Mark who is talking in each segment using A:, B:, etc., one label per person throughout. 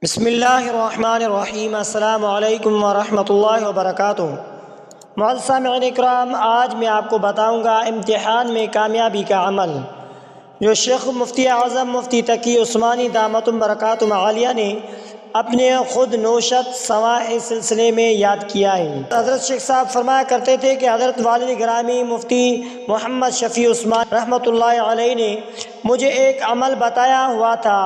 A: بسم اللہ الرحمن الرحیم۔ السلام علیکم ورحمۃ اللہ وبرکاتہ۔ معزز سامعین اکرام، آج میں آپ کو بتاؤں گا امتحان میں کامیابی کا عمل، جو شیخ مفتی اعظم مفتی تقی عثمانی دامت برکاتہم عالیہ نے اپنے خود نوشت سواح سلسلے میں یاد کیا ہے۔ حضرت شیخ صاحب فرمایا کرتے تھے کہ حضرت والد گرامی مفتی محمد شفیع عثمانی رحمۃ اللہ علیہ نے مجھے ایک عمل بتایا ہوا تھا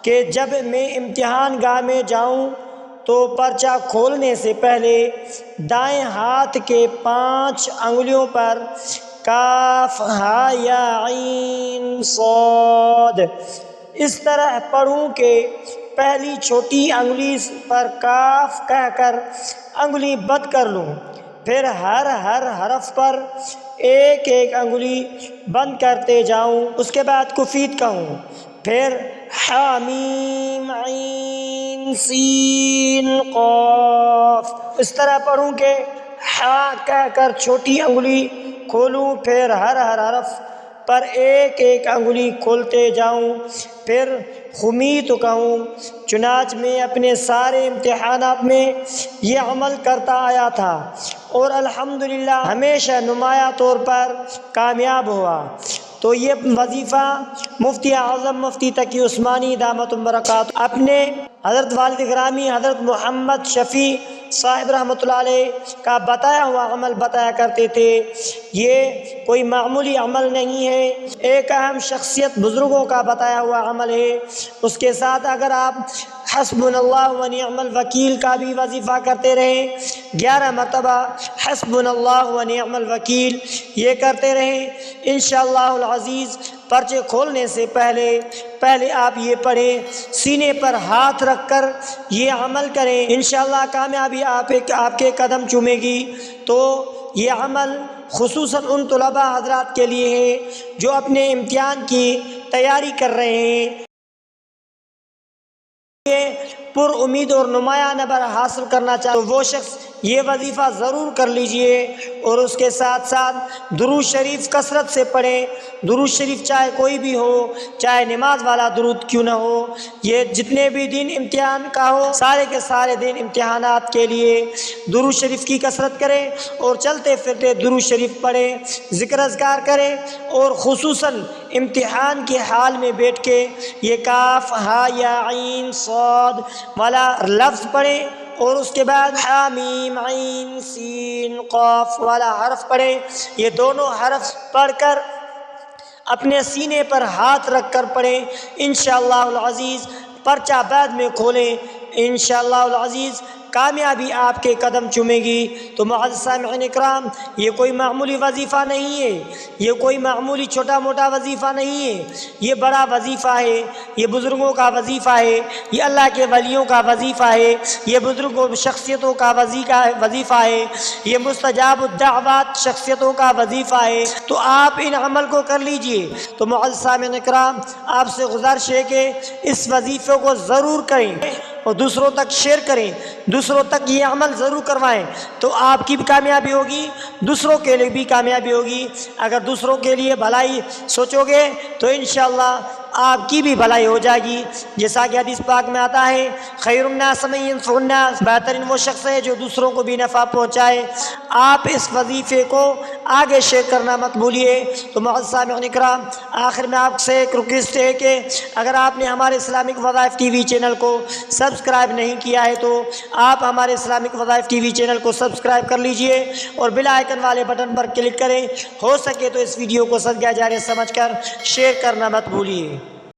A: کہ جب میں امتحان گاہ میں جاؤں تو پرچہ کھولنے سے پہلے دائیں ہاتھ کے 5 انگلیوں پر کاف ہا یا عین صاد اس طرح پڑھوں کہ پہلی چھوٹی انگلی پر کاف کہہ کر انگلی بند کر لوں، پھر ہر حرف پر ایک انگلی بند کرتے جاؤں، اس کے بعد کفید کہوں، پھر حامیم عین سین قاف اس طرح پڑھوں کہ ہا کہہ کر چھوٹی انگلی کھولوں، پھر ہر حرف پر ایک انگلی کھولتے جاؤں، پھر خمیت کہوں۔ چنانچہ میں اپنے سارے امتحانات میں یہ عمل کرتا آیا تھا اور الحمدللہ ہمیشہ نمایاں طور پر کامیاب ہوا۔ تو یہ وظیفہ مفتی اعظم مفتی تقی عثمانی دامت برکاتہم اپنے حضرت والد گرامی حضرت محمد شفیع صاحب رحمۃ اللہ علیہ کا بتایا ہوا عمل بتایا کرتے تھے۔ یہ کوئی معمولی عمل نہیں ہے، ایک اہم شخصیت بزرگوں کا بتایا ہوا عمل ہے۔ اس کے ساتھ اگر آپ حسبنا اللہ و نعم الوکیل کا بھی وظیفہ کرتے رہیں، 11 مرتبہ حسبنا اللہ و نعم الوکیل یہ کرتے رہیں، انشاءاللہ العزیز پرچے کھولنے سے پہلے آپ یہ پڑھیں، سینے پر ہاتھ رکھ کر یہ عمل کریں، انشاءاللہ کامیابی آپ کے قدم چومے گی۔ تو یہ عمل خصوصاً ان طلباء حضرات کے لیے ہے جو اپنے امتحان کی تیاری کر رہے ہیں، پر امید اور نمایاں نمبر حاصل کرنا چاہتے تو وہ شخص یہ وظیفہ ضرور کر لیجئے، اور اس کے ساتھ ساتھ درود شریف کثرت سے پڑھیں۔ درود شریف چاہے کوئی بھی ہو، چاہے نماز والا درود کیوں نہ ہو، یہ جتنے بھی دن امتحان کا ہو سارے کے سارے دن امتحانات کے لیے درود شریف کی کثرت کریں، اور چلتے پھرتے درود شریف پڑھیں، ذکر اذکار کریں، اور خصوصاً امتحان کے حال میں بیٹھ کے یہ کاف ہا یا عین صاد والا لفظ پڑھیں، اور اس کے بعد حامیم عین سین قاف والا حرف پڑھیں۔ یہ دونوں حرف پڑھ کر اپنے سینے پر ہاتھ رکھ کر پڑھیں، انشاءاللہ العزیز پرچہ بعد میں کھولیں، انشاءاللہ العزیز کامیابی آپ کے قدم چومے گی۔ تو معزز سامعین اکرام، یہ کوئی معمولی وظیفہ نہیں ہے، یہ کوئی معمولی چھوٹا موٹا وظیفہ نہیں ہے، یہ بڑا وظیفہ ہے، یہ بزرگوں کا وظیفہ ہے، یہ اللہ کے ولیوں کا وظیفہ ہے، یہ بزرگوں شخصیتوں کا وظیفہ ہے، یہ مستجاب الدعوات شخصیتوں کا وظیفہ ہے۔ تو آپ ان عمل کو کر لیجئے۔ تو معزز سامعین اکرام، آپ سے گزارش ہے کہ اس وظیفے کو ضرور کریں اور دوسروں تک شیئر کریں، دوسروں تک یہ عمل ضرور کروائیں، تو آپ کی بھی کامیابی ہوگی، دوسروں کے لیے بھی کامیابی ہوگی۔ اگر دوسروں کے لیے بھلائی سوچو گے تو انشاءاللہ آپ کی بھی بھلائی ہو جائے گی، جیسا کہ حدیث پاک میں آتا ہے خیر الناس من ينفع الناس، بہترین وہ شخص ہے جو دوسروں کو بھی نفع پہنچائے۔ آپ اس وظیفے کو آگے شیئر کرنا مت بھولیے۔ تو معزز سامعین اکرام، آخر میں آپ سے ایک ریکویسٹ ہے کہ اگر آپ نے ہمارے اسلامک وظائف ٹی وی چینل کو سبسکرائب نہیں کیا ہے تو آپ ہمارے اسلامک وظائف ٹی وی چینل کو سبسکرائب کر لیجئے اور بیل آئیکن والے بٹن پر کلک کریں۔ ہو سکے تو اس ویڈیو کو صدقہ جاریہ سمجھ کر شیئر کرنا مت بھولیے۔